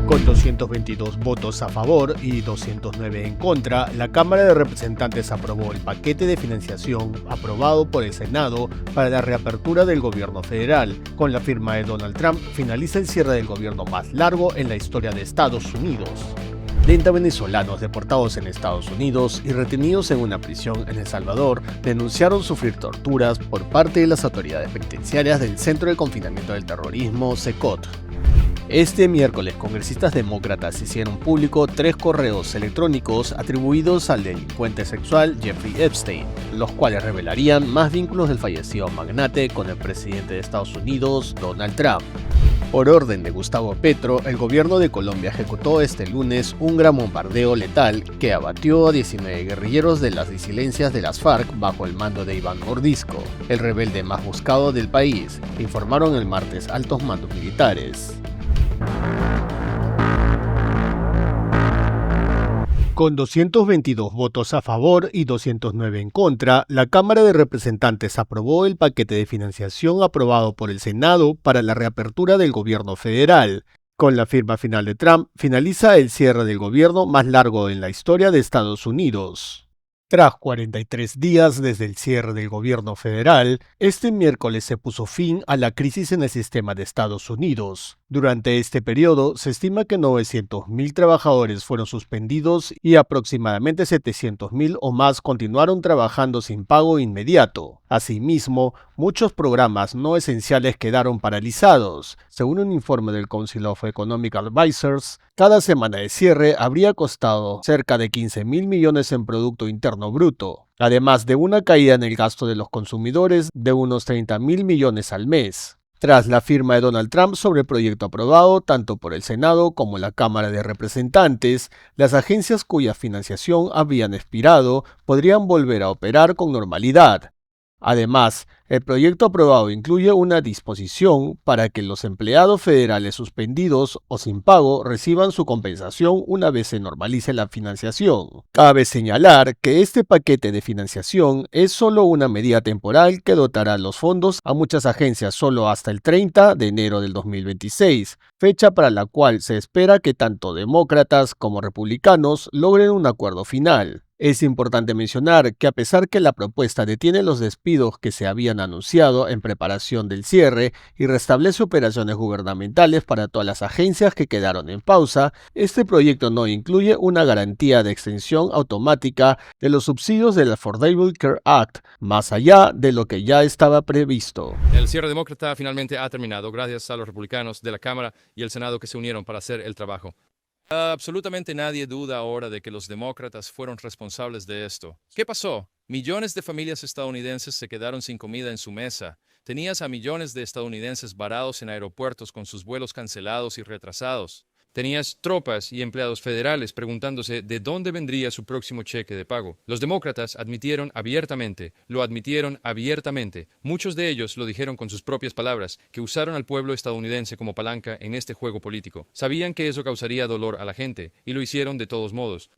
Con 222 votos a favor y 209 en contra, la Cámara de Representantes aprobó el paquete de financiación aprobado por el Senado para la reapertura del gobierno federal. Con la firma de Donald Trump, finaliza el cierre del gobierno más largo en la historia de Estados Unidos. 30 venezolanos deportados en Estados Unidos y retenidos en una prisión en El Salvador denunciaron sufrir torturas por parte de las autoridades penitenciarias del Centro de Confinamiento del Terrorismo, CECOT. Este miércoles, congresistas demócratas hicieron público 3 correos electrónicos atribuidos al delincuente sexual Jeffrey Epstein, los cuales revelarían más vínculos del fallecido magnate con el presidente de Estados Unidos, Donald Trump. Por orden de Gustavo Petro, el gobierno de Colombia ejecutó este lunes un gran bombardeo letal que abatió a 19 guerrilleros de las disidencias de las FARC bajo el mando de Iván Mordisco, el rebelde más buscado del país, informaron el martes altos mandos militares. Con 222 votos a favor y 209 en contra, la Cámara de Representantes aprobó el paquete de financiación aprobado por el Senado para la reapertura del gobierno federal. Con la firma final de Trump, finaliza el cierre del gobierno más largo en la historia de Estados Unidos. Tras 43 días desde el cierre del gobierno federal, este miércoles se puso fin a la crisis en el sistema de Estados Unidos. Durante este periodo, se estima que 900.000 trabajadores fueron suspendidos y aproximadamente 700.000 o más continuaron trabajando sin pago inmediato. Asimismo, muchos programas no esenciales quedaron paralizados. Según un informe del Council of Economic Advisors, cada semana de cierre habría costado cerca de 15.000 millones en Producto Interno Bruto, además de una caída en el gasto de los consumidores de unos 30.000 millones al mes. Tras la firma de Donald Trump sobre el proyecto aprobado tanto por el Senado como la Cámara de Representantes, las agencias cuya financiación habían expirado podrían volver a operar con normalidad. Además, el proyecto aprobado incluye una disposición para que los empleados federales suspendidos o sin pago reciban su compensación una vez se normalice la financiación. Cabe señalar que este paquete de financiación es solo una medida temporal que dotará los fondos a muchas agencias solo hasta el 30 de enero del 2026, fecha para la cual se espera que tanto demócratas como republicanos logren un acuerdo final. Es importante mencionar que a pesar que la propuesta detiene los despidos que se habían anunciado en preparación del cierre y restablece operaciones gubernamentales para todas las agencias que quedaron en pausa, este proyecto no incluye una garantía de extensión automática de los subsidios del Affordable Care Act, más allá de lo que ya estaba previsto. El cierre demócrata finalmente ha terminado gracias a los republicanos de la Cámara y el Senado que se unieron para hacer el trabajo. Absolutamente nadie duda ahora de que los demócratas fueron responsables de esto. ¿Qué pasó? Millones de familias estadounidenses se quedaron sin comida en su mesa. Tenías a millones de estadounidenses varados en aeropuertos con sus vuelos cancelados y retrasados. Tenías tropas y empleados federales preguntándose de dónde vendría su próximo cheque de pago. Los demócratas lo admitieron abiertamente. Muchos de ellos lo dijeron con sus propias palabras, que usaron al pueblo estadounidense como palanca en este juego político. Sabían que eso causaría dolor a la gente, y lo hicieron de todos modos.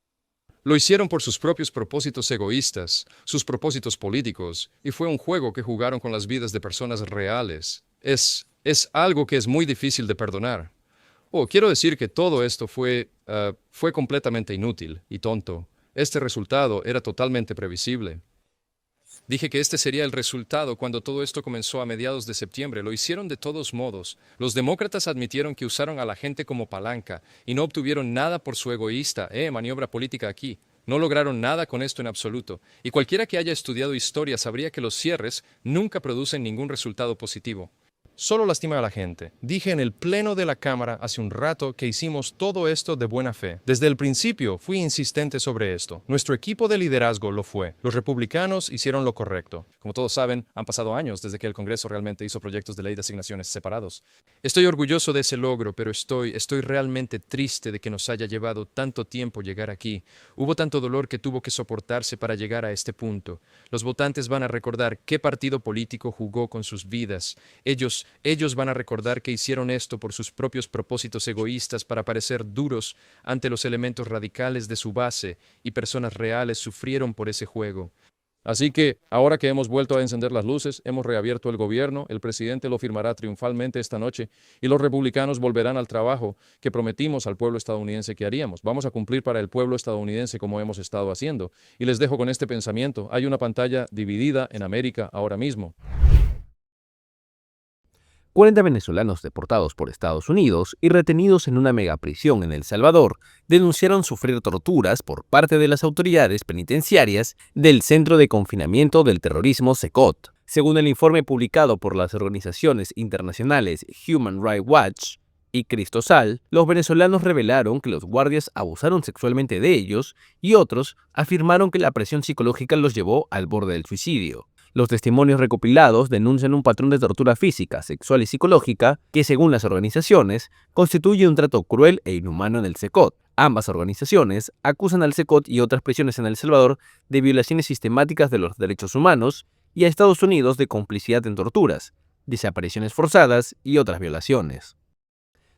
Lo hicieron por sus propios propósitos egoístas, sus propósitos políticos, y fue un juego que jugaron con las vidas de personas reales. Es algo que es muy difícil de perdonar. Quiero decir que todo esto fue completamente inútil y tonto. Este resultado era totalmente previsible. Dije que este sería el resultado cuando todo esto comenzó a mediados de septiembre. Lo hicieron de todos modos. Los demócratas admitieron que usaron a la gente como palanca y no obtuvieron nada por su egoísta maniobra política aquí. No lograron nada con esto en absoluto. Y cualquiera que haya estudiado historia sabría que los cierres nunca producen ningún resultado positivo. Solo lastima a la gente. Dije en el pleno de la Cámara hace un rato que hicimos todo esto de buena fe. Desde el principio fui insistente sobre esto. Nuestro equipo de liderazgo lo fue. Los republicanos hicieron lo correcto. Como todos saben, han pasado años desde que el Congreso realmente hizo proyectos de ley de asignaciones separados. Estoy orgulloso de ese logro, pero estoy realmente triste de que nos haya llevado tanto tiempo llegar aquí. Hubo tanto dolor que tuvo que soportarse para llegar a este punto. Los votantes van a recordar qué partido político jugó con sus vidas. Ellos van a recordar que hicieron esto por sus propios propósitos egoístas para parecer duros ante los elementos radicales de su base, y personas reales sufrieron por ese juego. Así que, ahora que hemos vuelto a encender las luces, hemos reabierto el gobierno, el presidente lo firmará triunfalmente esta noche y los republicanos volverán al trabajo que prometimos al pueblo estadounidense que haríamos. Vamos a cumplir para el pueblo estadounidense como hemos estado haciendo. Y les dejo con este pensamiento. Hay una pantalla dividida en América ahora mismo. 40 venezolanos deportados por Estados Unidos y retenidos en una megaprisión en El Salvador denunciaron sufrir torturas por parte de las autoridades penitenciarias del Centro de Confinamiento del Terrorismo CECOT. Según el informe publicado por las organizaciones internacionales Human Rights Watch y Cristosal, los venezolanos revelaron que los guardias abusaron sexualmente de ellos y otros afirmaron que la presión psicológica los llevó al borde del suicidio. Los testimonios recopilados denuncian un patrón de tortura física, sexual y psicológica que, según las organizaciones, constituye un trato cruel e inhumano en el CECOT. Ambas organizaciones acusan al CECOT y otras prisiones en El Salvador de violaciones sistemáticas de los derechos humanos y a Estados Unidos de complicidad en torturas, desapariciones forzadas y otras violaciones.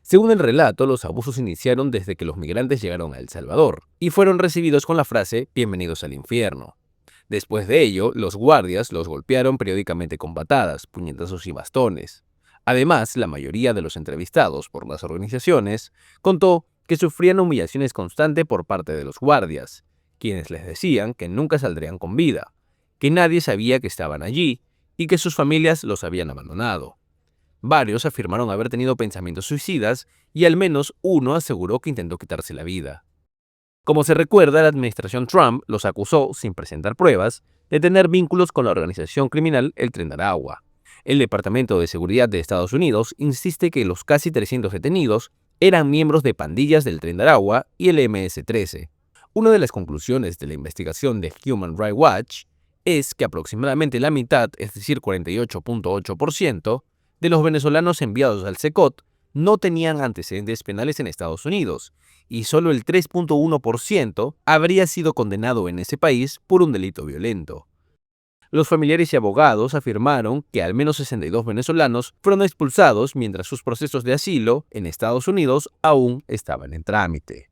Según el relato, los abusos iniciaron desde que los migrantes llegaron a El Salvador y fueron recibidos con la frase «Bienvenidos al infierno». Después de ello, los guardias los golpearon periódicamente con patadas, puñetazos y bastones. Además, la mayoría de los entrevistados por las organizaciones contó que sufrían humillaciones constantes por parte de los guardias, quienes les decían que nunca saldrían con vida, que nadie sabía que estaban allí y que sus familias los habían abandonado. Varios afirmaron haber tenido pensamientos suicidas y al menos uno aseguró que intentó quitarse la vida. Como se recuerda, la administración Trump los acusó, sin presentar pruebas, de tener vínculos con la organización criminal el Tren de Aragua. El Departamento de Seguridad de Estados Unidos insiste que los casi 300 detenidos eran miembros de pandillas del Tren de Aragua y el MS-13. Una de las conclusiones de la investigación de Human Rights Watch es que aproximadamente la mitad, es decir, 48.8%, de los venezolanos enviados al CECOT no tenían antecedentes penales en Estados Unidos, y solo el 3.1% habría sido condenado en ese país por un delito violento. Los familiares y abogados afirmaron que al menos 62 venezolanos fueron expulsados mientras sus procesos de asilo en Estados Unidos aún estaban en trámite.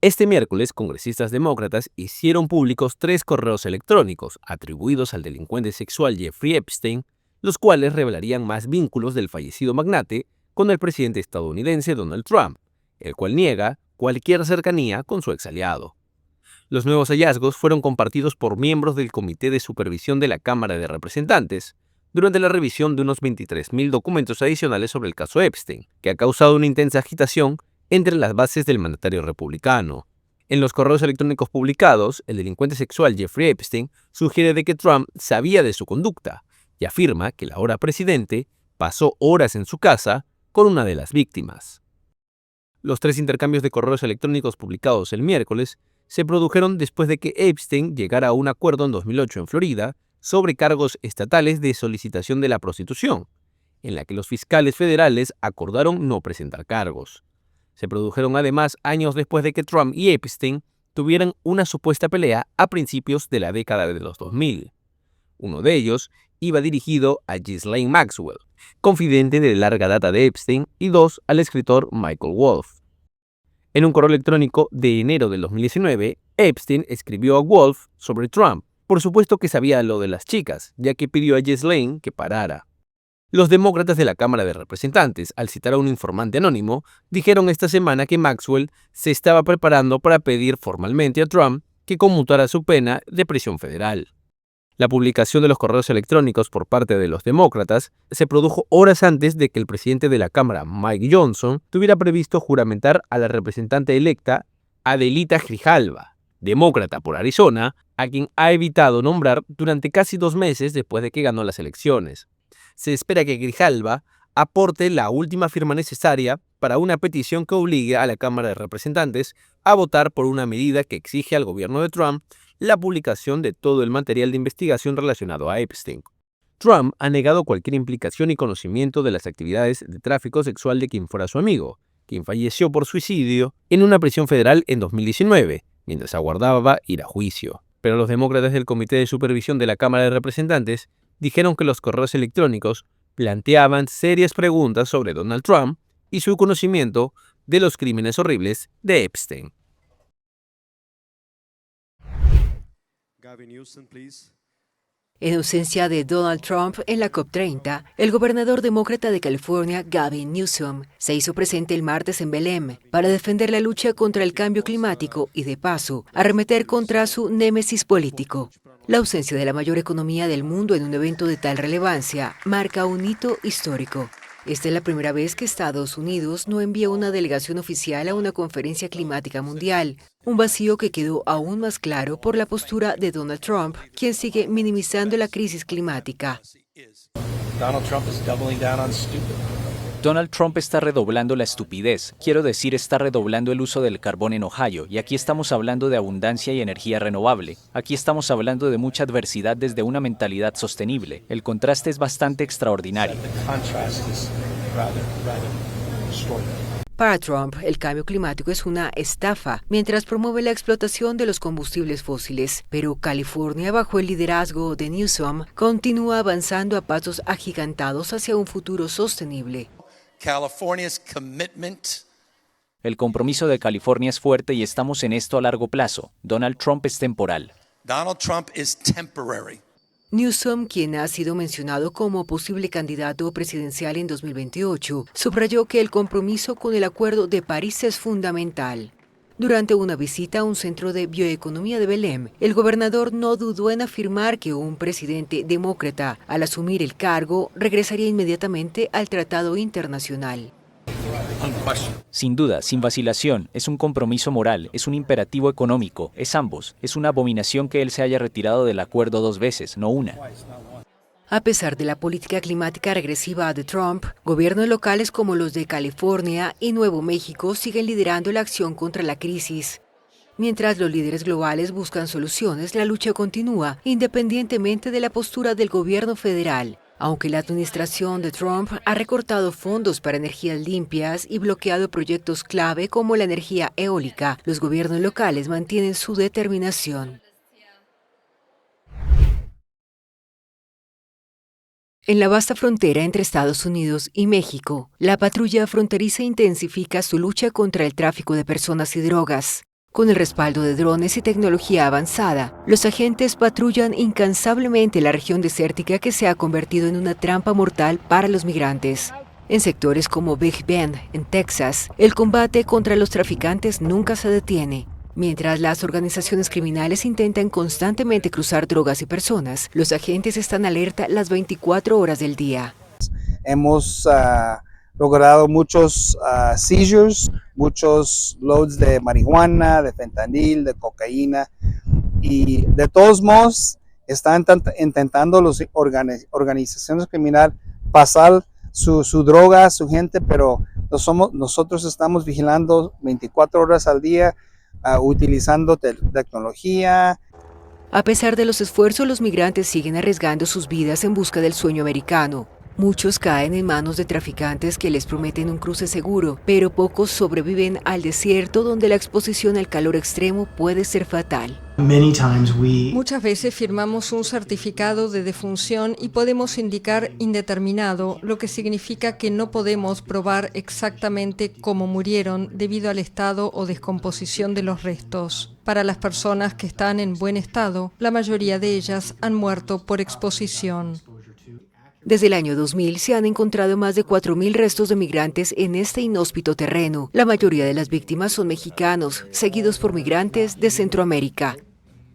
Este miércoles, congresistas demócratas hicieron públicos 3 correos electrónicos atribuidos al delincuente sexual Jeffrey Epstein, los cuales revelarían más vínculos del fallecido magnate con el presidente estadounidense Donald Trump, el cual niega cualquier cercanía con su exaliado. Los nuevos hallazgos fueron compartidos por miembros del Comité de Supervisión de la Cámara de Representantes durante la revisión de unos 23.000 documentos adicionales sobre el caso Epstein, que ha causado una intensa agitación entre las bases del mandatario republicano. En los correos electrónicos publicados, el delincuente sexual Jeffrey Epstein sugiere de que Trump sabía de su conducta y afirma que el ahora presidente pasó horas en su casa con una de las víctimas. Los 3 intercambios de correos electrónicos publicados el miércoles se produjeron después de que Epstein llegara a un acuerdo en 2008 en Florida sobre cargos estatales de solicitación de la prostitución, en la que los fiscales federales acordaron no presentar cargos. Se produjeron además años después de que Trump y Epstein tuvieran una supuesta pelea a principios de la década de los 2000. Uno de ellos iba dirigido a Ghislaine Maxwell, confidente de larga data de Epstein, y 2 al escritor Michael Wolff. En un correo electrónico de enero del 2019, Epstein escribió a Wolff sobre Trump. Por supuesto que sabía lo de las chicas, ya que pidió a Ghislaine que parara. Los demócratas de la Cámara de Representantes, al citar a un informante anónimo, dijeron esta semana que Maxwell se estaba preparando para pedir formalmente a Trump que conmutara su pena de prisión federal. La publicación de los correos electrónicos por parte de los demócratas se produjo horas antes de que el presidente de la Cámara, Mike Johnson, tuviera previsto juramentar a la representante electa Adelita Grijalva, demócrata por Arizona, a quien ha evitado nombrar durante casi 2 meses después de que ganó las elecciones. Se espera que Grijalva aporte la última firma necesaria para una petición que obligue a la Cámara de Representantes a votar por una medida que exige al gobierno de Trump la publicación de todo el material de investigación relacionado a Epstein. Trump ha negado cualquier implicación y conocimiento de las actividades de tráfico sexual de quien fuera su amigo, quien falleció por suicidio en una prisión federal en 2019, mientras aguardaba ir a juicio. Pero los demócratas del Comité de Supervisión de la Cámara de Representantes dijeron que los correos electrónicos planteaban serias preguntas sobre Donald Trump y su conocimiento de los crímenes horribles de Epstein. En ausencia de Donald Trump en la COP30, el gobernador demócrata de California, Gavin Newsom, se hizo presente el martes en Belém para defender la lucha contra el cambio climático y, de paso, arremeter contra su némesis político. La ausencia de la mayor economía del mundo en un evento de tal relevancia marca un hito histórico. Esta es la primera vez que Estados Unidos no envía una delegación oficial a una conferencia climática mundial, un vacío que quedó aún más claro por la postura de Donald Trump, quien sigue minimizando la crisis climática. Donald Trump está redoblando la estupidez, quiero decir, está redoblando el uso del carbón en Ohio, y aquí estamos hablando de abundancia y energía renovable. Aquí estamos hablando de mucha adversidad desde una mentalidad sostenible. El contraste es bastante extraordinario. Para Trump, el cambio climático es una estafa, mientras promueve la explotación de los combustibles fósiles. Pero California, bajo el liderazgo de Newsom, continúa avanzando a pasos agigantados hacia un futuro sostenible. El compromiso de California es fuerte y estamos en esto a largo plazo. Donald Trump es temporal. Donald Trump is temporary. Newsom, quien ha sido mencionado como posible candidato presidencial en 2028, subrayó que el compromiso con el Acuerdo de París es fundamental. Durante una visita a un centro de bioeconomía de Belém, el gobernador no dudó en afirmar que un presidente demócrata, al asumir el cargo, regresaría inmediatamente al tratado internacional. Sin duda, sin vacilación, es un compromiso moral, es un imperativo económico, es ambos. Es una abominación que él se haya retirado del acuerdo 2 veces, no una. A pesar de la política climática regresiva de Trump, gobiernos locales como los de California y Nuevo México siguen liderando la acción contra la crisis. Mientras los líderes globales buscan soluciones, la lucha continúa, independientemente de la postura del gobierno federal. Aunque la administración de Trump ha recortado fondos para energías limpias y bloqueado proyectos clave como la energía eólica, los gobiernos locales mantienen su determinación. En la vasta frontera entre Estados Unidos y México, la patrulla fronteriza intensifica su lucha contra el tráfico de personas y drogas. Con el respaldo de drones y tecnología avanzada, los agentes patrullan incansablemente la región desértica que se ha convertido en una trampa mortal para los migrantes. En sectores como Big Bend, en Texas, el combate contra los traficantes nunca se detiene. Mientras las organizaciones criminales intentan constantemente cruzar drogas y personas, los agentes están alerta las 24 horas del día. Hemos logrado muchos seizures, muchos loads de marihuana, de fentanil, de cocaína, y de todos modos están intentando las organizaciones criminales pasar su droga a su gente, pero nosotros estamos vigilando 24 horas al día, utilizando tecnología. A pesar de los esfuerzos, los migrantes siguen arriesgando sus vidas en busca del sueño americano. Muchos caen en manos de traficantes que les prometen un cruce seguro, pero pocos sobreviven al desierto donde la exposición al calor extremo puede ser fatal. Muchas veces firmamos un certificado de defunción y podemos indicar indeterminado, lo que significa que no podemos probar exactamente cómo murieron debido al estado o descomposición de los restos. Para las personas que están en buen estado, la mayoría de ellas han muerto por exposición. Desde el año 2000 se han encontrado más de 4.000 restos de migrantes en este inhóspito terreno. La mayoría de las víctimas son mexicanos, seguidos por migrantes de Centroamérica.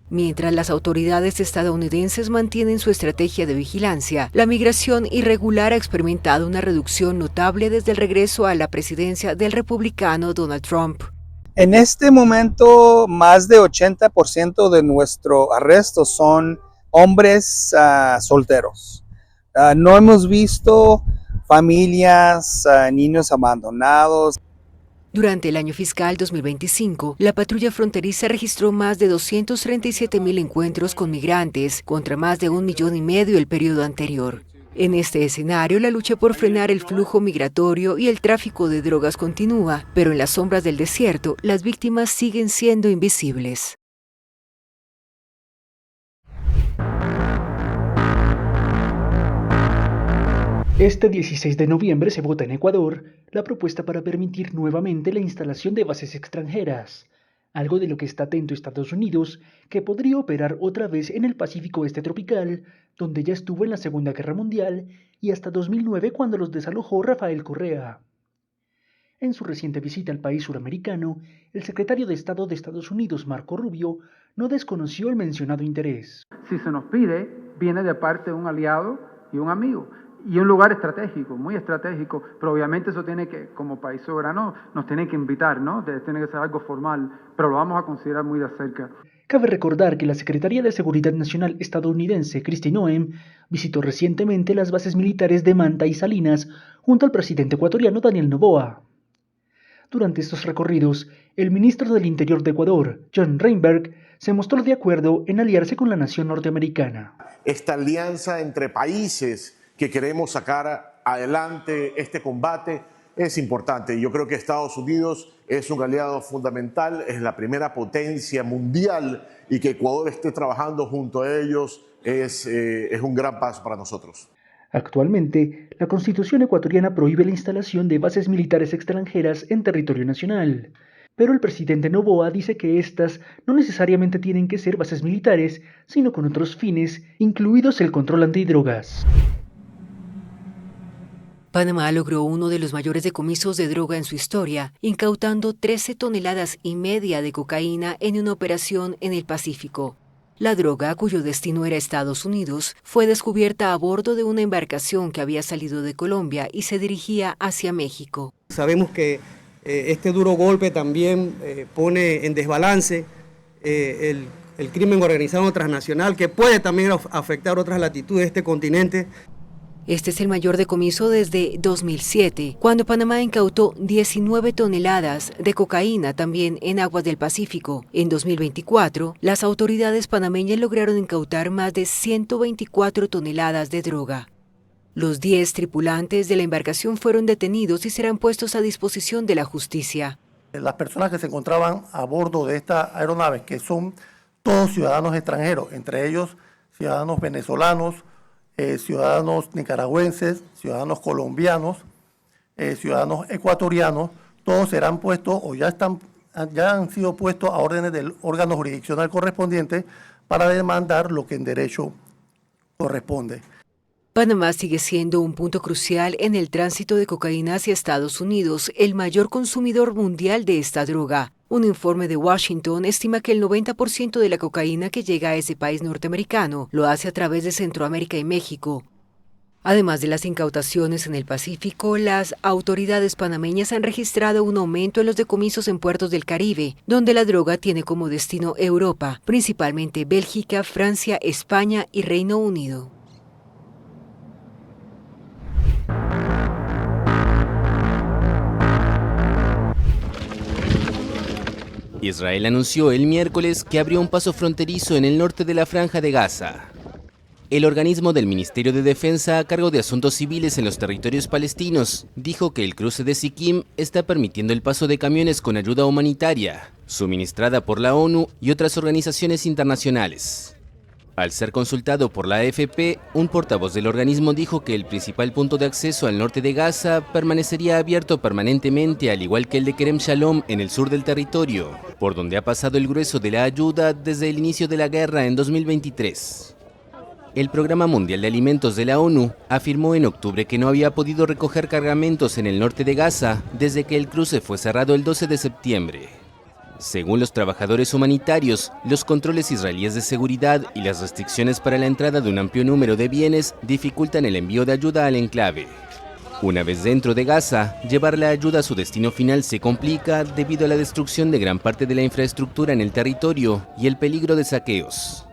Mientras las autoridades estadounidenses mantienen su estrategia de vigilancia, la migración irregular ha experimentado una reducción notable desde el regreso a la presidencia del republicano Donald Trump. En este momento, más de 80% de nuestros arrestos son hombres solteros. No hemos visto familias, niños abandonados. Durante el año fiscal 2025, la patrulla fronteriza registró más de 237.000 encuentros con migrantes, contra más de 1,5 millones el periodo anterior. En este escenario, la lucha por frenar el flujo migratorio y el tráfico de drogas continúa, pero en las sombras del desierto, las víctimas siguen siendo invisibles. Este 16 de noviembre se vota en Ecuador la propuesta para permitir nuevamente la instalación de bases extranjeras. algo de lo que está atento Estados Unidos, que podría operar otra vez en el Pacífico Este tropical, donde ya estuvo en la Segunda Guerra Mundial y hasta 2009 cuando los desalojó Rafael Correa. En su reciente visita al país suramericano, el secretario de Estado de Estados Unidos, Marco Rubio, no desconoció el mencionado interés. Si se nos pide, viene de parte de un aliado y un amigo, y un lugar estratégico, muy estratégico, pero obviamente eso tiene que, como país soberano, nos tiene que invitar, ¿no? Tiene que ser algo formal, pero lo vamos a considerar muy de cerca. Cabe recordar que la Secretaría de Seguridad Nacional estadounidense, Kristi Noem, visitó recientemente las bases militares de Manta y Salinas junto al presidente ecuatoriano Daniel Noboa. Durante estos recorridos, el ministro del Interior de Ecuador, John Reinberg, se mostró de acuerdo en aliarse con la nación norteamericana. Esta alianza entre países que queremos sacar adelante este combate es importante. Yo creo que Estados Unidos es un aliado fundamental, es la primera potencia mundial y que Ecuador esté trabajando junto a ellos es un gran paso para nosotros. Actualmente, la Constitución ecuatoriana prohíbe la instalación de bases militares extranjeras en territorio nacional, pero el presidente Noboa dice que estas no necesariamente tienen que ser bases militares, sino con otros fines, incluidos el control antidrogas. Panamá logró uno de los mayores decomisos de droga en su historia, incautando 13,5 toneladas de cocaína en una operación en el Pacífico. La droga, cuyo destino era Estados Unidos, fue descubierta a bordo de una embarcación que había salido de Colombia y se dirigía hacia México. Sabemos que este duro golpe también pone en desbalance el crimen organizado transnacional, que puede también afectar otras latitudes de este continente. Este es el mayor decomiso desde 2007, cuando Panamá incautó 19 toneladas de cocaína también en aguas del Pacífico. En 2024, las autoridades panameñas lograron incautar más de 124 toneladas de droga. Los 10 tripulantes de la embarcación fueron detenidos y serán puestos a disposición de la justicia. Las personas que se encontraban a bordo de esta aeronave, que son todos ciudadanos extranjeros, entre ellos ciudadanos venezolanos, ciudadanos nicaragüenses, ciudadanos colombianos, ciudadanos ecuatorianos, todos serán puestos o ya han sido puestos a órdenes del órgano jurisdiccional correspondiente para demandar lo que en derecho corresponde. Panamá sigue siendo un punto crucial en el tránsito de cocaína hacia Estados Unidos, el mayor consumidor mundial de esta droga. Un informe de Washington estima que el 90% de la cocaína que llega a ese país norteamericano lo hace a través de Centroamérica y México. Además de las incautaciones en el Pacífico, las autoridades panameñas han registrado un aumento en los decomisos en puertos del Caribe, donde la droga tiene como destino Europa, principalmente Bélgica, Francia, España y Reino Unido. Israel anunció el miércoles que abrió un paso fronterizo en el norte de la Franja de Gaza. El organismo del Ministerio de Defensa a cargo de asuntos civiles en los territorios palestinos dijo que el cruce de Siquim está permitiendo el paso de camiones con ayuda humanitaria, suministrada por la ONU y otras organizaciones internacionales. Al ser consultado por la AFP, un portavoz del organismo dijo que el principal punto de acceso al norte de Gaza permanecería abierto permanentemente, al igual que el de Kerem Shalom en el sur del territorio, por donde ha pasado el grueso de la ayuda desde el inicio de la guerra en 2023. El Programa Mundial de Alimentos de la ONU afirmó en octubre que no había podido recoger cargamentos en el norte de Gaza desde que el cruce fue cerrado el 12 de septiembre. Según los trabajadores humanitarios, los controles israelíes de seguridad y las restricciones para la entrada de un amplio número de bienes dificultan el envío de ayuda al enclave. Una vez dentro de Gaza, llevar la ayuda a su destino final se complica debido a la destrucción de gran parte de la infraestructura en el territorio y el peligro de saqueos.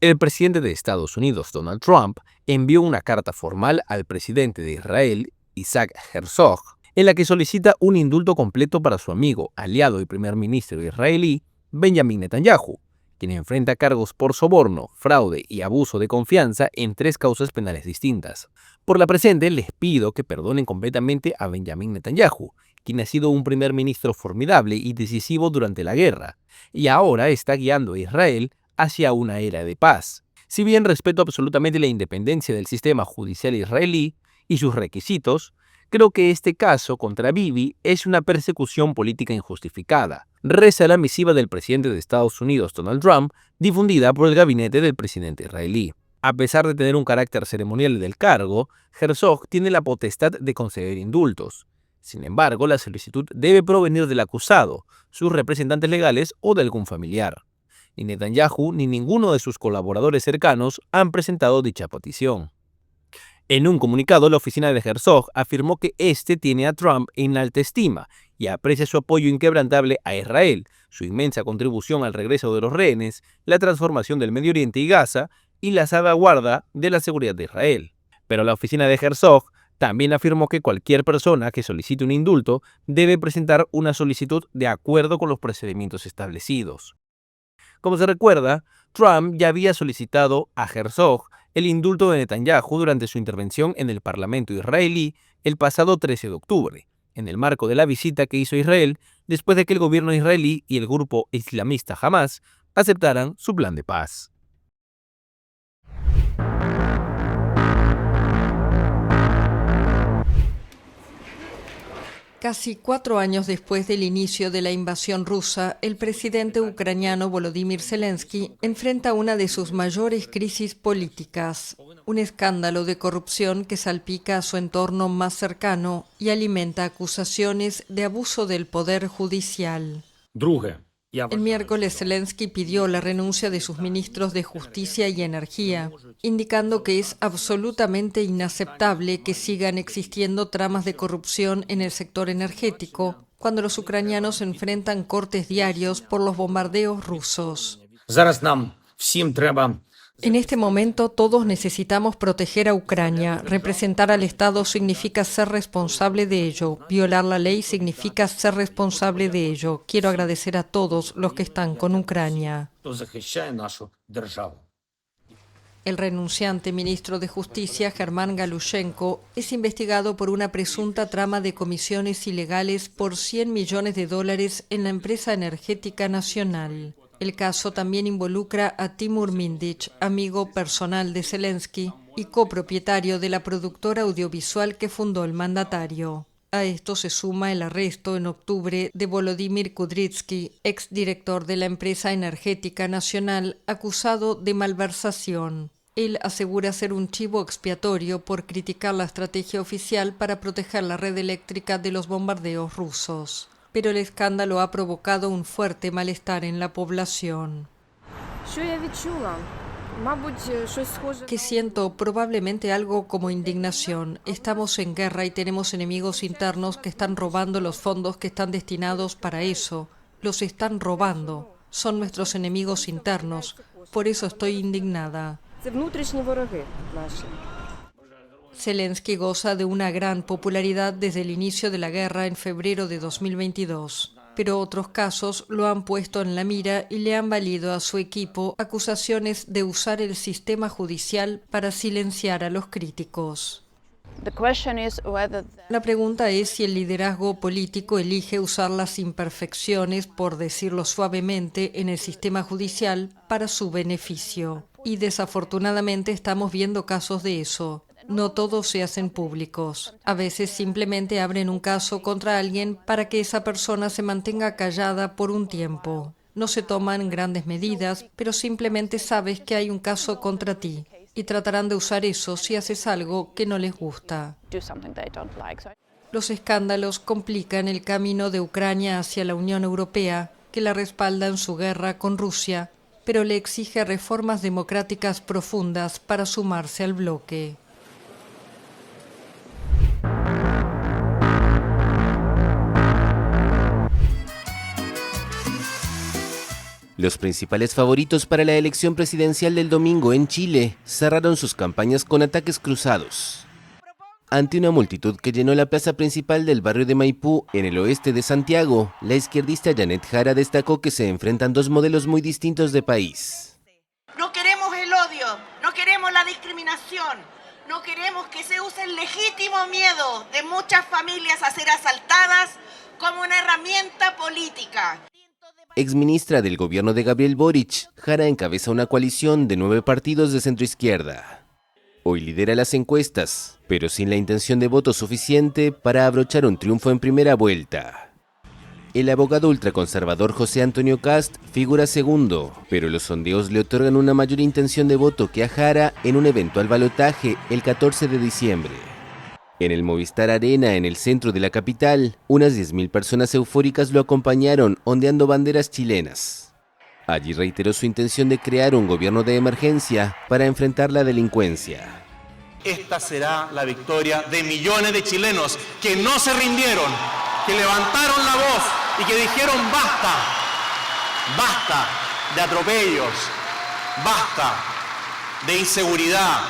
El presidente de Estados Unidos, Donald Trump, envió una carta formal al presidente de Israel, Isaac Herzog, en la que solicita un indulto completo para su amigo, aliado y primer ministro israelí, Benjamin Netanyahu, quien enfrenta cargos por soborno, fraude y abuso de confianza en 3 causas penales distintas. Por la presente, les pido que perdonen completamente a Benjamin Netanyahu, quien ha sido un primer ministro formidable y decisivo durante la guerra, y ahora está guiando a Israel hacia una era de paz. Si bien respeto absolutamente la independencia del sistema judicial israelí y sus requisitos, creo que este caso contra Bibi es una persecución política injustificada, reza la misiva del presidente de Estados Unidos, Donald Trump, difundida por el gabinete del presidente israelí. A pesar de tener un carácter ceremonial del cargo, Herzog tiene la potestad de conceder indultos. Sin embargo, la solicitud debe provenir del acusado, sus representantes legales o de algún familiar. Ni Netanyahu ni ninguno de sus colaboradores cercanos han presentado dicha petición. En un comunicado, la oficina de Herzog afirmó que este tiene a Trump en alta estima y aprecia su apoyo inquebrantable a Israel, su inmensa contribución al regreso de los rehenes, la transformación del Medio Oriente y Gaza y la salvaguarda de la seguridad de Israel. Pero la oficina de Herzog también afirmó que cualquier persona que solicite un indulto debe presentar una solicitud de acuerdo con los procedimientos establecidos. Como se recuerda, Trump ya había solicitado a Herzog el indulto de Netanyahu durante su intervención en el Parlamento israelí el pasado 13 de octubre, en el marco de la visita que hizo Israel después de que el gobierno israelí y el grupo islamista Hamas aceptaran su plan de paz. Casi 4 años después del inicio de la invasión rusa, el presidente ucraniano Volodymyr Zelensky enfrenta una de sus mayores crisis políticas, un escándalo de corrupción que salpica a su entorno más cercano y alimenta acusaciones de abuso del poder judicial. El miércoles Zelensky pidió la renuncia de sus ministros de Justicia y Energía, indicando que es absolutamente inaceptable que sigan existiendo tramas de corrupción en el sector energético, cuando los ucranianos enfrentan cortes diarios por los bombardeos rusos. En este momento todos necesitamos proteger a Ucrania. Representar al Estado significa ser responsable de ello. Violar la ley significa ser responsable de ello. Quiero agradecer a todos los que están con Ucrania. El renunciante ministro de Justicia, Germán Galushenko, es investigado por una presunta trama de comisiones ilegales por $100 millones en la empresa energética nacional. El caso también involucra a Timur Mindich, amigo personal de Zelensky y copropietario de la productora audiovisual que fundó el mandatario. A esto se suma el arresto en octubre de Volodymyr Kudrytsky, exdirector de la empresa energética nacional, acusado de malversación. Él asegura ser un chivo expiatorio por criticar la estrategia oficial para proteger la red eléctrica de los bombardeos rusos. Pero el escándalo ha provocado un fuerte malestar en la población. ¿Qué siento? Probablemente algo como indignación. Estamos en guerra y tenemos enemigos internos que están robando los fondos que están destinados para eso. Los están robando. Son nuestros enemigos internos. Por eso estoy indignada. Zelensky goza de una gran popularidad desde el inicio de la guerra en febrero de 2022, pero otros casos lo han puesto en la mira y le han valido a su equipo acusaciones de usar el sistema judicial para silenciar a los críticos. La pregunta es si el liderazgo político elige usar las imperfecciones, por decirlo suavemente, en el sistema judicial para su beneficio. Y desafortunadamente estamos viendo casos de eso. No todos se hacen públicos. A veces simplemente abren un caso contra alguien para que esa persona se mantenga callada por un tiempo. No se toman grandes medidas, pero simplemente sabes que hay un caso contra ti y tratarán de usar eso si haces algo que no les gusta. Los escándalos complican el camino de Ucrania hacia la Unión Europea, que la respalda en su guerra con Rusia, pero le exige reformas democráticas profundas para sumarse al bloque. Los principales favoritos para la elección presidencial del domingo en Chile cerraron sus campañas con ataques cruzados. Ante una multitud que llenó la plaza principal del barrio de Maipú, en el oeste de Santiago, la izquierdista Janet Jara destacó que se enfrentan dos modelos muy distintos de país. No queremos el odio, no queremos la discriminación, no queremos que se use el legítimo miedo de muchas familias a ser asaltadas como una herramienta política. Exministra del gobierno de Gabriel Boric, Jara encabeza una coalición de 9 partidos de centroizquierda. Hoy lidera las encuestas, pero sin la intención de voto suficiente para abrochar un triunfo en primera vuelta. El abogado ultraconservador José Antonio Kast figura segundo, pero los sondeos le otorgan una mayor intención de voto que a Jara en un eventual balotaje el 14 de diciembre. En el Movistar Arena, en el centro de la capital, unas 10.000 personas eufóricas lo acompañaron ondeando banderas chilenas. Allí reiteró su intención de crear un gobierno de emergencia para enfrentar la delincuencia. Esta será la victoria de millones de chilenos que no se rindieron, que levantaron la voz y que dijeron basta, basta de atropellos, basta de inseguridad,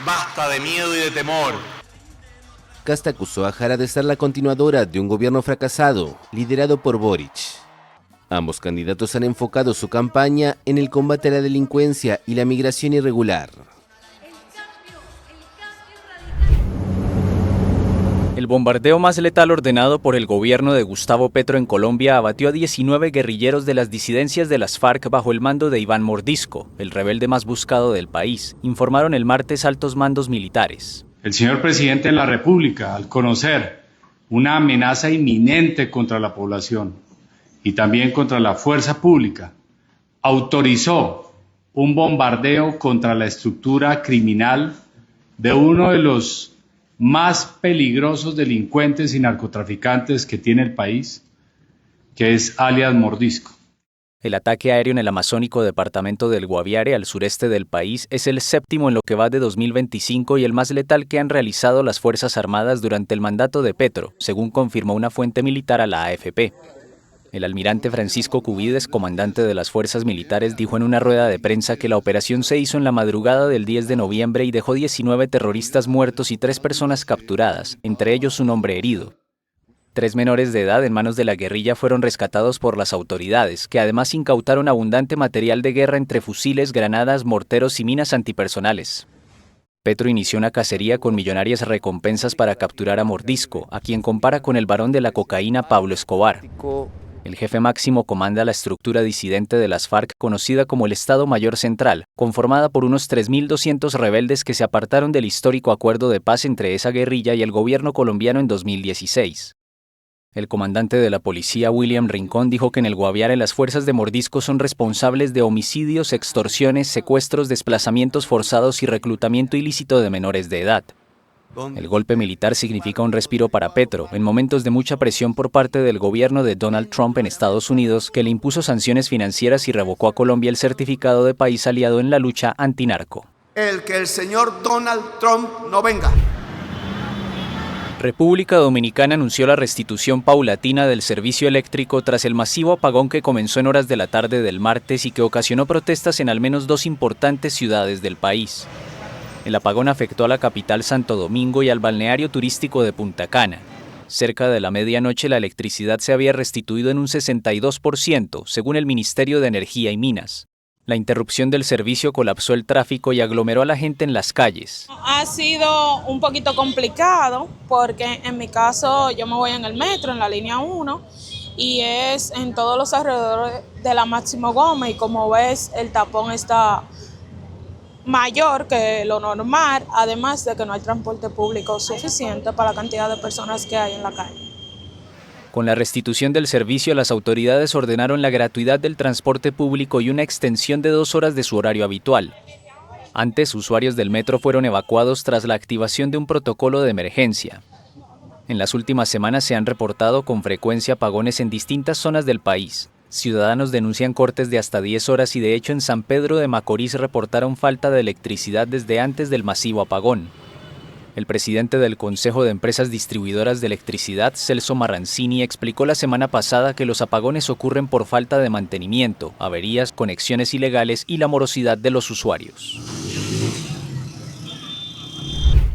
basta de miedo y de temor. Kast acusó a Jara de ser la continuadora de un gobierno fracasado, liderado por Boric. Ambos candidatos han enfocado su campaña en el combate a la delincuencia y la migración irregular. El bombardeo más letal ordenado por el gobierno de Gustavo Petro en Colombia abatió a 19 guerrilleros de las disidencias de las FARC bajo el mando de Iván Mordisco, el rebelde más buscado del país, informaron el martes altos mandos militares. El señor presidente de la República, al conocer una amenaza inminente contra la población y también contra la fuerza pública, autorizó un bombardeo contra la estructura criminal de uno de los más peligrosos delincuentes y narcotraficantes que tiene el país, que es alias Mordisco. El ataque aéreo en el amazónico departamento del Guaviare, al sureste del país, es el séptimo en lo que va de 2025 y el más letal que han realizado las Fuerzas Armadas durante el mandato de Petro, según confirmó una fuente militar a la AFP. El almirante Francisco Cubides, comandante de las fuerzas militares, dijo en una rueda de prensa que la operación se hizo en la madrugada del 10 de noviembre y dejó 19 terroristas muertos y 3 personas capturadas, entre ellos un hombre herido. 3 menores de edad en manos de la guerrilla fueron rescatados por las autoridades, que además incautaron abundante material de guerra entre fusiles, granadas, morteros y minas antipersonales. Petro inició una cacería con millonarias recompensas para capturar a Mordisco, a quien compara con el barón de la cocaína Pablo Escobar. El jefe máximo comanda la estructura disidente de las FARC conocida como el Estado Mayor Central, conformada por unos 3.200 rebeldes que se apartaron del histórico acuerdo de paz entre esa guerrilla y el gobierno colombiano en 2016. El comandante de la policía, William Rincón, dijo que en el Guaviare las fuerzas de Mordisco son responsables de homicidios, extorsiones, secuestros, desplazamientos forzados y reclutamiento ilícito de menores de edad. El golpe militar significa un respiro para Petro, en momentos de mucha presión por parte del gobierno de Donald Trump en Estados Unidos, que le impuso sanciones financieras y revocó a Colombia el certificado de país aliado en la lucha antinarco. Que el señor Donald Trump no venga. República Dominicana anunció la restitución paulatina del servicio eléctrico tras el masivo apagón que comenzó en horas de la tarde del martes y que ocasionó protestas en al menos 2 importantes ciudades del país. El apagón afectó a la capital Santo Domingo y al balneario turístico de Punta Cana. Cerca de la medianoche la electricidad se había restituido en un 62%, según el Ministerio de Energía y Minas. La interrupción del servicio colapsó el tráfico y aglomeró a la gente en las calles. Ha sido un poquito complicado porque en mi caso yo me voy en el metro, en la línea 1, y es en todos los alrededores de la Máximo Gómez y como ves el tapón está mayor que lo normal, además de que no hay transporte público suficiente para la cantidad de personas que hay en la calle. Con la restitución del servicio, las autoridades ordenaron la gratuidad del transporte público y una extensión de 2 horas de su horario habitual. Antes, usuarios del metro fueron evacuados tras la activación de un protocolo de emergencia. En las últimas semanas se han reportado con frecuencia apagones en distintas zonas del país. Ciudadanos denuncian cortes de hasta 10 horas y de hecho en San Pedro de Macorís reportaron falta de electricidad desde antes del masivo apagón. El presidente del Consejo de Empresas Distribuidoras de Electricidad, Celso Marrancini, explicó la semana pasada que los apagones ocurren por falta de mantenimiento, averías, conexiones ilegales y la morosidad de los usuarios.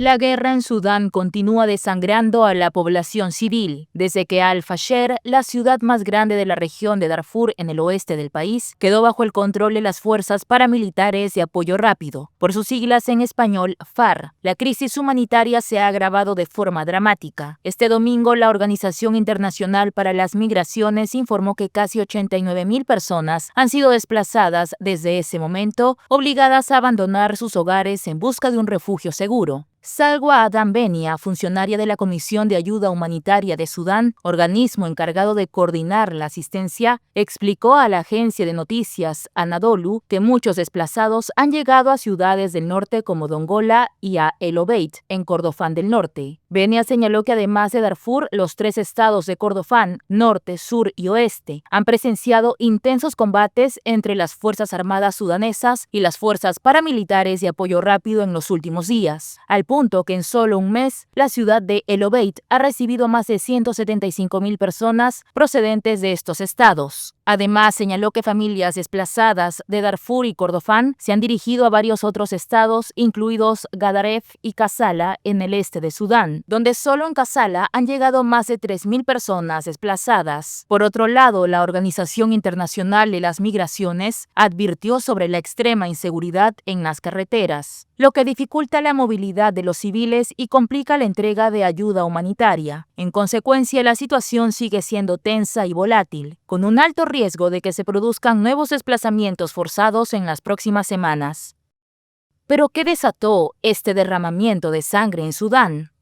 La guerra en Sudán continúa desangrando a la población civil. Desde que Al-Fasher, la ciudad más grande de la región de Darfur en el oeste del país, quedó bajo el control de las fuerzas paramilitares de apoyo rápido, por sus siglas en español FAR, la crisis humanitaria se ha agravado de forma dramática. Este domingo, la Organización Internacional para las Migraciones informó que casi 89.000 personas han sido desplazadas desde ese momento, obligadas a abandonar sus hogares en busca de un refugio seguro. Salwa Adam Benia, funcionaria de la Comisión de Ayuda Humanitaria de Sudán, organismo encargado de coordinar la asistencia, explicó a la agencia de noticias Anadolu que muchos desplazados han llegado a ciudades del norte como Dongola y a El Obeid, en Kordofán del Norte. Benia señaló que además de Darfur, los 3 estados de Kordofán, norte, sur y oeste, han presenciado intensos combates entre las Fuerzas Armadas sudanesas y las fuerzas paramilitares de apoyo rápido en los últimos días, al punto que en solo un mes, la ciudad de El Obeid ha recibido más de 175.000 personas procedentes de estos estados. Además, señaló que familias desplazadas de Darfur y Kordofán se han dirigido a varios otros estados, incluidos Gadaref y Kassala, en el este de Sudán, donde solo en Kassala han llegado más de 3.000 personas desplazadas. Por otro lado, la Organización Internacional de las Migraciones advirtió sobre la extrema inseguridad en las carreteras, lo que dificulta la movilidad de los civiles y complica la entrega de ayuda humanitaria. En consecuencia, la situación sigue siendo tensa y volátil, con un alto riesgo de que se produzcan nuevos desplazamientos forzados en las próximas semanas. ¿Pero qué desató este derramamiento de sangre en Sudán?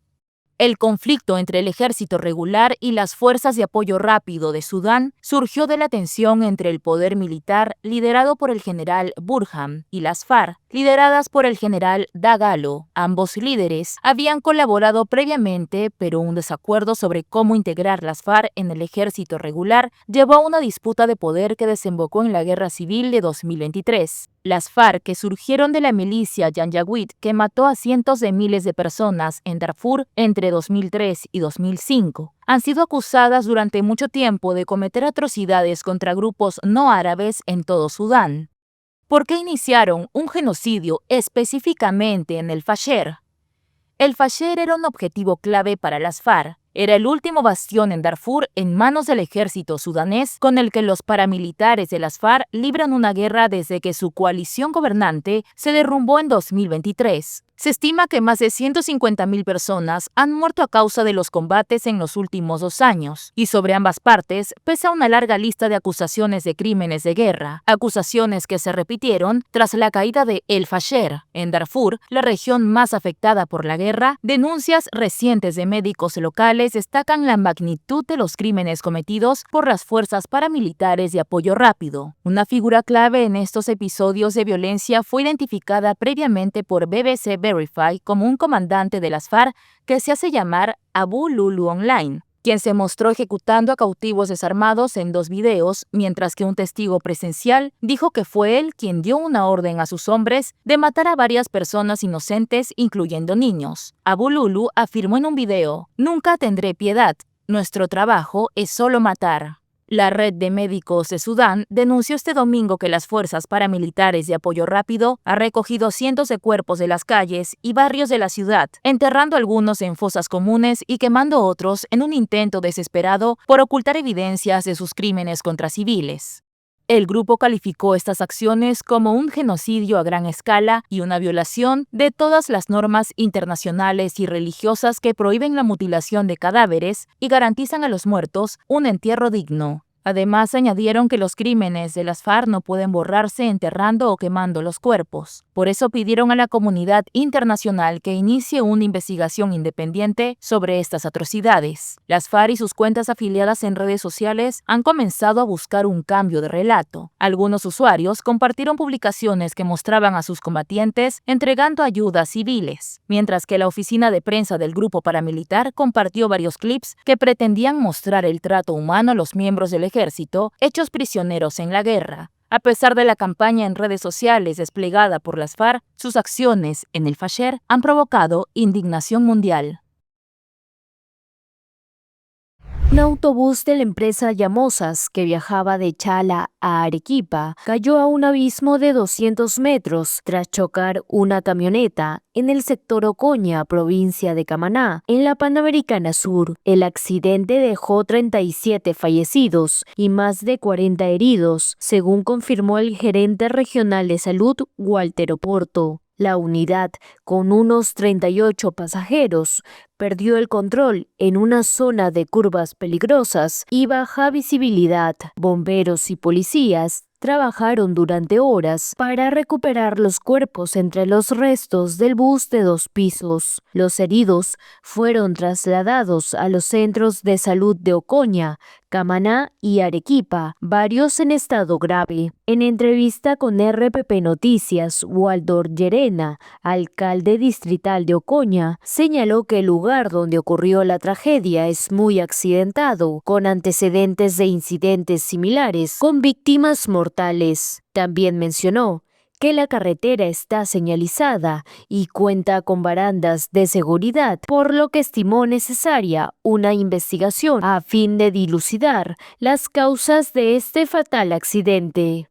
El conflicto entre el ejército regular y las fuerzas de apoyo rápido de Sudán surgió de la tensión entre el poder militar liderado por el general Burhan y las FARC, lideradas por el general Dagalo. Ambos líderes habían colaborado previamente, pero un desacuerdo sobre cómo integrar las FARC en el ejército regular llevó a una disputa de poder que desembocó en la Guerra Civil de 2023. Las FARC, que surgieron de la milicia Janjaweed, que mató a cientos de miles de personas en Darfur entre 2003 y 2005, han sido acusadas durante mucho tiempo de cometer atrocidades contra grupos no árabes en todo Sudán. ¿Por qué iniciaron un genocidio específicamente en el Fasher? El Fasher era un objetivo clave para las FARC. Era el último bastión en Darfur en manos del ejército sudanés, con el que los paramilitares de las FARC libran una guerra desde que su coalición gobernante se derrumbó en 2023. Se estima que más de 150.000 personas han muerto a causa de los combates en los últimos 2 años, y sobre ambas partes pesa una larga lista de acusaciones de crímenes de guerra, acusaciones que se repitieron tras la caída de El Fasher. En Darfur, la región más afectada por la guerra, denuncias recientes de médicos locales destacan la magnitud de los crímenes cometidos por las fuerzas paramilitares de apoyo rápido. Una figura clave en estos episodios de violencia fue identificada previamente por BBC Verify como un comandante de las FARC que se hace llamar Abu Lulu Online, quien se mostró ejecutando a cautivos desarmados en 2 videos, mientras que un testigo presencial dijo que fue él quien dio una orden a sus hombres de matar a varias personas inocentes, incluyendo niños. Abu Lulu afirmó en un video: "Nunca tendré piedad. Nuestro trabajo es solo matar". La Red de Médicos de Sudán denunció este domingo que las fuerzas paramilitares de apoyo rápido han recogido cientos de cuerpos de las calles y barrios de la ciudad, enterrando algunos en fosas comunes y quemando otros en un intento desesperado por ocultar evidencias de sus crímenes contra civiles. El grupo calificó estas acciones como un genocidio a gran escala y una violación de todas las normas internacionales y religiosas que prohíben la mutilación de cadáveres y garantizan a los muertos un entierro digno. Además, añadieron que los crímenes de las FARC no pueden borrarse enterrando o quemando los cuerpos. Por eso pidieron a la comunidad internacional que inicie una investigación independiente sobre estas atrocidades. Las FARC y sus cuentas afiliadas en redes sociales han comenzado a buscar un cambio de relato. Algunos usuarios compartieron publicaciones que mostraban a sus combatientes entregando ayuda a civiles, mientras que la oficina de prensa del grupo paramilitar compartió varios clips que pretendían mostrar el trato humano a los miembros del ejército hechos prisioneros en la guerra. A pesar de la campaña en redes sociales desplegada por las FARC, sus acciones en el Fasher han provocado indignación mundial. Un autobús de la empresa Llamosas, que viajaba de Chala a Arequipa, cayó a un abismo de 200 metros tras chocar una camioneta en el sector Ocoña, provincia de Camaná, en la Panamericana Sur. El accidente dejó 37 fallecidos y más de 40 heridos, según confirmó el gerente regional de salud, Walter Oporto. La unidad, con unos 38 pasajeros, perdió el control en una zona de curvas peligrosas y baja visibilidad. Bomberos y policías trabajaron durante horas para recuperar los cuerpos entre los restos del bus de 2 pisos. Los heridos fueron trasladados a los centros de salud de Ocoña, Camaná y Arequipa, varios en estado grave. En entrevista con RPP Noticias, Waldor Llerena, alcalde distrital de Ocoña, señaló que el lugar donde ocurrió la tragedia es muy accidentado, con antecedentes de incidentes similares con víctimas mortales. También mencionó que la carretera está señalizada y cuenta con barandas de seguridad, por lo que estimó necesaria una investigación a fin de dilucidar las causas de este fatal accidente.